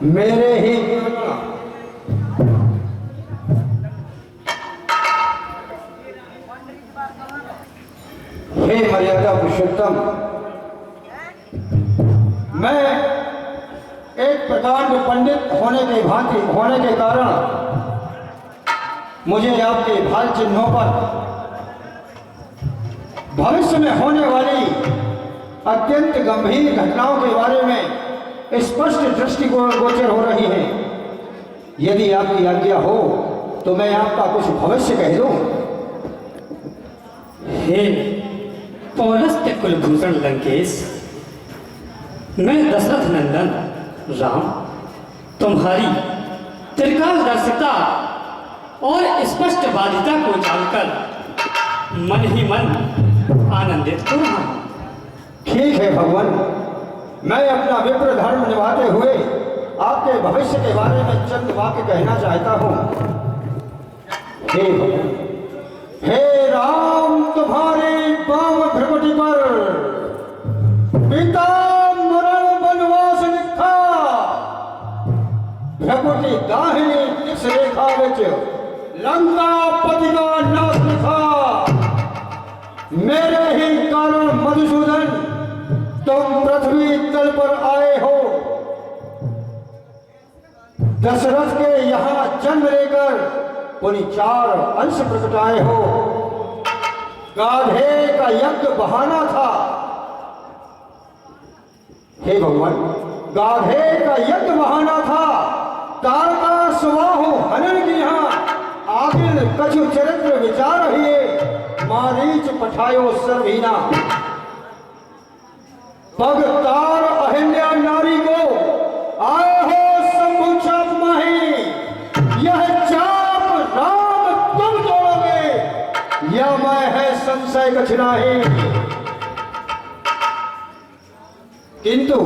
मेरे ही हे मर्यादा पुरुषोत्तम, मैं एक प्रकांड पंडित होने के कारण मुझे आपके भाल चिन्हों पर भविष्य में होने वाली अत्यंत गंभीर घटनाओं के बारे में स्पष्ट दृष्टि गोचर हो रही है। यदि आपकी आज्ञा हो तो मैं आपका कुछ भविष्य कह दूं। हे पौलस्त्य कुलभूषण लंकेश, मैं दशरथ नंदन राम तुम्हारी त्रिकालदर्शिता और स्पष्ट बाध्यता को जानकर मन ही मन आनंदित हो रहा हूं। ठीक है भगवान, मैं अपना विप्र धर्म निभाते हुए आपके भविष्य के बारे में चंद वाक्य कहना चाहता हूं। हे भगवान, हे राम, तुम्हारी वाम भ्रकुटी पर पिता मरण वनवास लिखा, भ्रकुटी दाहिनी इस रेखा विच लंका पति का नाश लिखा। मेरे ही कारण मधुसूदन तुम पृथ्वी तल पर आए हो। दशरथ के यहां जन्म लेकर पुनि 4 अंश प्रकटाए हो। गाधे का यज्ञ बहाना था। हे भगवान, गाधे का यज्ञ बहाना था। तारका सुबाहु हनन की यहां आखिर कछु चरित्र विचार रहिए, मारीच पठायो सर्वीना। पग तार अहिल्या नारी को आए हो शंभु चाप माही। यह चाप राम तुम तोड़ोगे या मैं है संशय कछ नाही। किंतु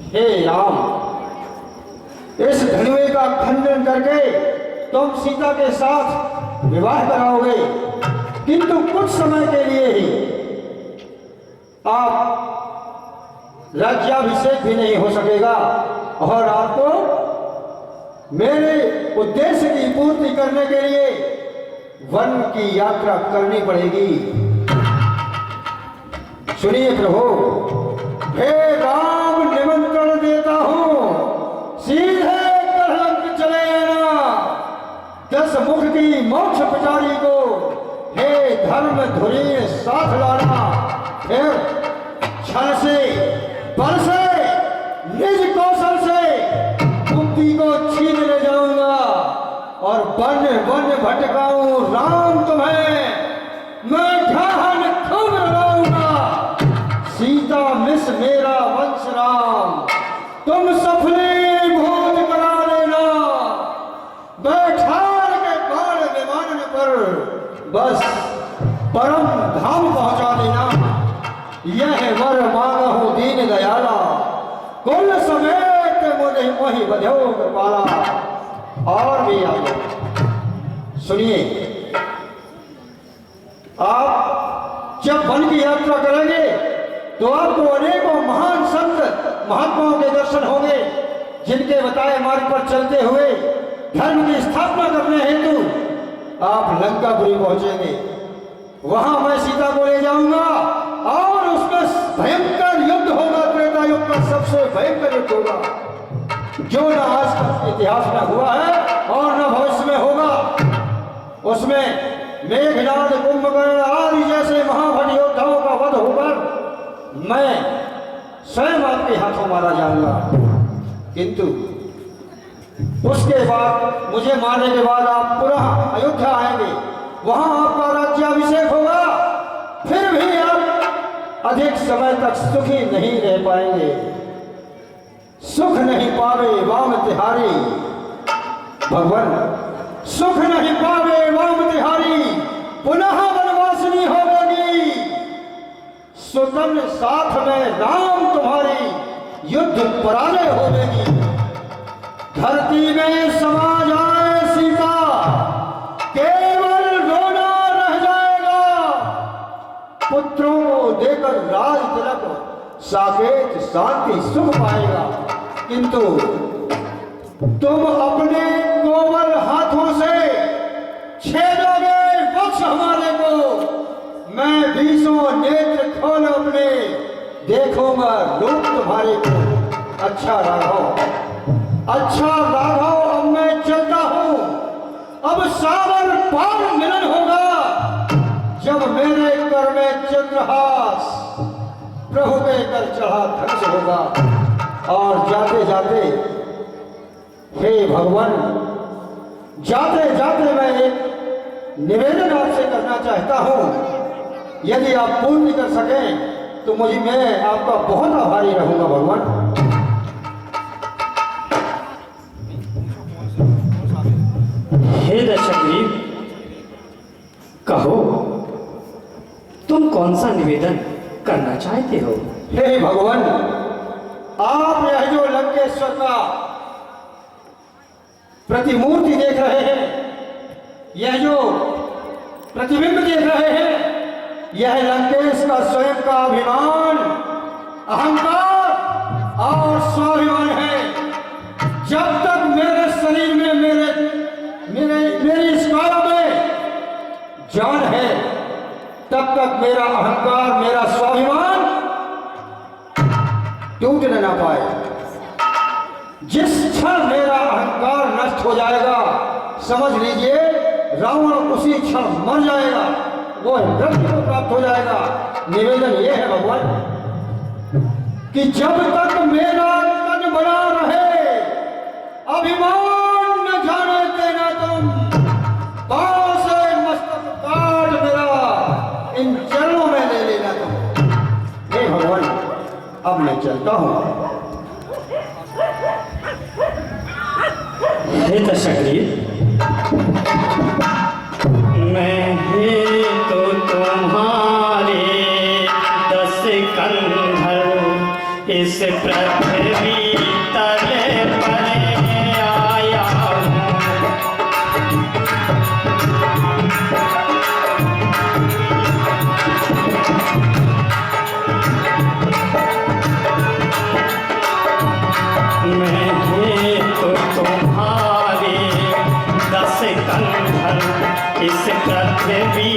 हे राम, इस धनुए का खंडन करके तुम सीता के साथ विवाह कराओगे, किंतु कुछ समय के लिए ही। आप राज्याभिषेक भी नहीं हो सकेगा और आपको मेरे उद्देश्य की पूर्ति करने के लिए वन की यात्रा करनी पड़ेगी। सुनिए प्रभु, हे राम, निमंत्रण देता हूं, सीधे कलंक चले आना। 10 मुख की मोक्ष पुजारी को हे धर्म धुरी साथ लाना। फिर छल से, बल से, निज कौशल से मुक्ति को छीन ले जाऊंगा और वन वन भटकाऊं राम तुम्हें। मैं ढाहन खूब लगाऊंगा, सीता मिस मेरा वंश राम। तुम सफली भोज करा लेना, बैठार के बाण विमान पर बस परम धाम पहुंचा देना। यह वर मांगहु दीन दयाला, कुल समेत मुझे मोहि बध्यो कृपाला। और भी आगे सुनिए, आप जब वन की यात्रा करेंगे तो आपको अनेकों महान संत महात्माओं के दर्शन होंगे, जिनके बताए मार्ग पर चलते हुए धर्म की स्थापना करने हेतु आप लंकापुरी पहुंचेंगे। वहां मैं सीता को ले जाऊंगा और उसमें भयंकर युद्ध होगा। त्रेता युग का सबसे भयंकर युद्ध होगा, जो न आज तक इतिहास में हुआ है और न भविष्य में होगा। उसमें मेघनाद, कुंभकर्ण आदि जैसे महाभट योद्धाओं का वध होकर मैं स्वयं आपके हाथों मारा जाऊंगा। किंतु उसके बाद, मुझे मारने के बाद आप पुनः अयोध्या आएंगे, वहां आपका राज्याभिषेक होगा। फिर भी आप अधिक समय तक सुखी नहीं रह पाएंगे। सुख नहीं पावे वाम तिहारी, भगवान सुख नहीं पावे वाम तिहारी, पुनः वनवासिनी होगी। सुतन साथ में राम तुम्हारी युद्ध पराजय होगी। धरती में समा जाए सीता, केवल रोना रह जाएगा। पुत्रों को देकर राज तिलक साकेत शांति सुख पाएगा। किंतु किंतु तुम अपने कोमल हाथों से छेदोगे वक्ष हमारे को, मैं बीसों नेत्र खोल अपने देखूंगा रूप तुम्हारे को। अच्छा राघव, अच्छा राघव, अब मैं चलता हूं। अब सावर पार मिलन होगा जब मेरे कर में चंद्रहास प्रभु के कर चढ़ा धनुष होगा। और जाते जाते हे भगवान, जाते जाते मैं एक निवेदन आपसे करना चाहता हूं। यदि आप पूर्ण कर सकें तो मैं आपका बहुत आभारी रहूंगा भगवान। हे दशग्रीव, कहो तुम कौन सा निवेदन करना चाहते हो? हे भगवान, आप यह जो लंकेश्वर का प्रतिमूर्ति देख रहे हैं, यह जो प्रतिबिंब देख रहे हैं, यह लंकेश का स्वयं का अभिमान, अहंकार और स्वाभिमान है। जब तक मेरे शरीर में मेरी इस काया में जान है, तब तक मेरा अहंकार, मेरा स्वाभिमान टूट न पाए। जिस क्षण मेरा अहंकार नष्ट हो जाएगा, समझ लीजिए रावण उसी क्षण मर जाएगा, वो मृत्यु को प्राप्त हो जाएगा। निवेदन ये है भगवान कि जब तक मेरा तन बना रहे, अभिमान न जाने देना तुम, पांव से मस्तक काट मेरा इन चरणों में ले लेना तुम। हे भगवान, अब मैं चलता हूं। हे दशग्रीव, मैं ही तो तुम्हारे 10 कंधर इस पृथ्वी तले पर आया हूँ। मैं ही तो तुम्हारे 10 कंधर इस पृथ्वी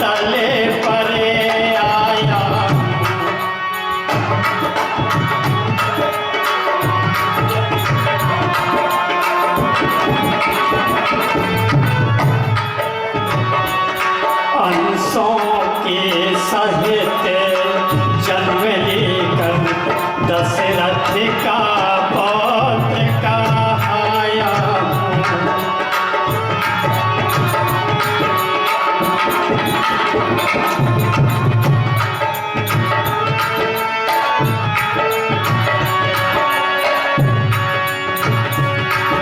तले पर आया। अंशों के सहित जन्म लेकर दशरथ का पौत्र कहाया हूँ।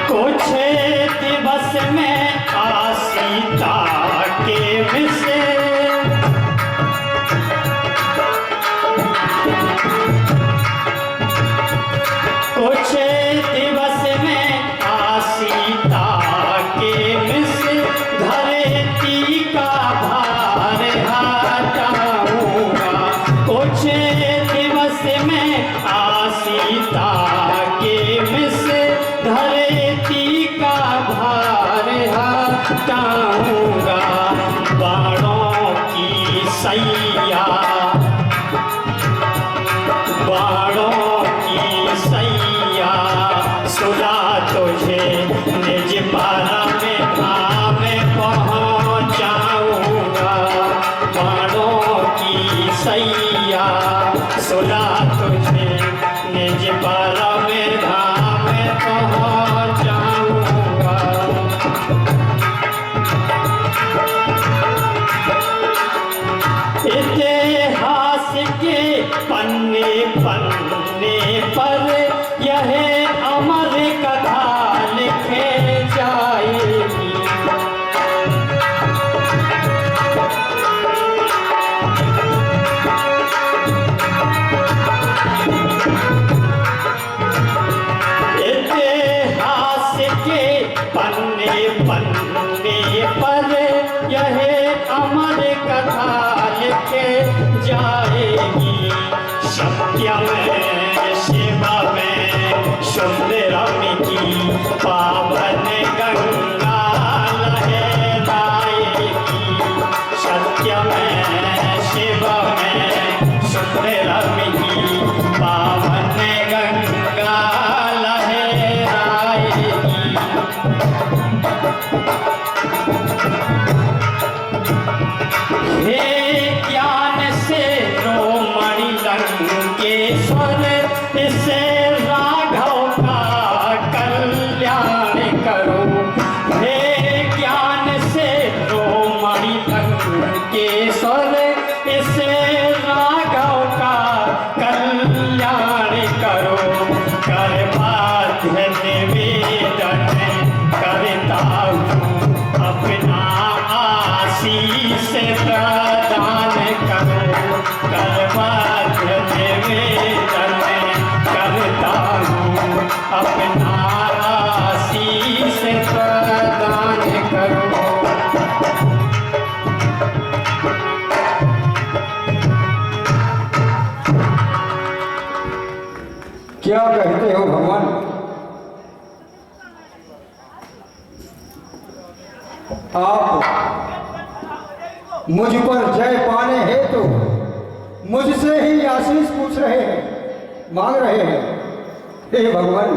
कुछ दिवस में आ सीता के विषय, कुछ दिवस में आ सीता के विषय, धरती का भार हटाऊंगा। कुछ दिवस में आ सीता के विषय, धरती का भार हटाऊंगा। बाणों की सैया, बाणों की सैया सुला तुझे निज पारा में धाम पहुँचाऊंगा। बाणों की सैया सुला तुझे निज पारा में धाम पहुँचाऊंगा। इतिहास के पन्ने पन्ने पर यह अमर कथा लिखे जाएगी। निवेदन करता हूँ, अपना आशीष प्रदान करो। करवाध्य निवेदन करता हूँ, अपना आशीष प्रदान करो। क्या कहते हो भगवान? आप मुझ पर जय पाने हेतु मुझसे ही आशीष पूछ रहे हैं, मांग रहे हैं। हे भगवान,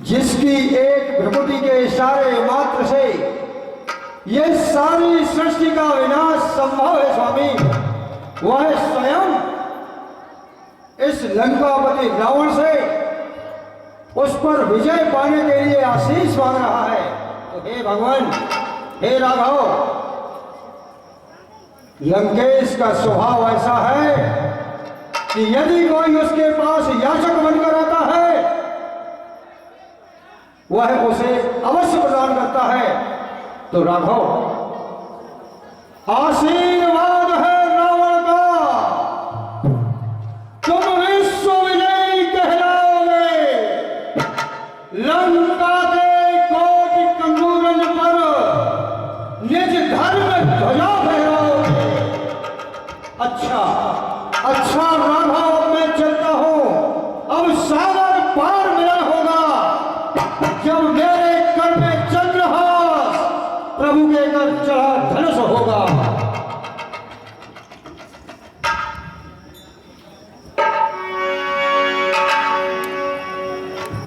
जिसकी एक भ्रुकुटी के इशारे मात्र से यह सारी सृष्टि का विनाश संभव है स्वामी, वह स्वयं इस लंकापति रावण से उस पर विजय पाने के लिए आशीष मांग रहा है। तो हे भगवान, हे राघव, लंकेश का स्वभाव ऐसा है कि यदि कोई उसके पास याचक बनकर आता है, वह उसे अवश्य प्रदान करता है। तो राघव, आशीर्वाद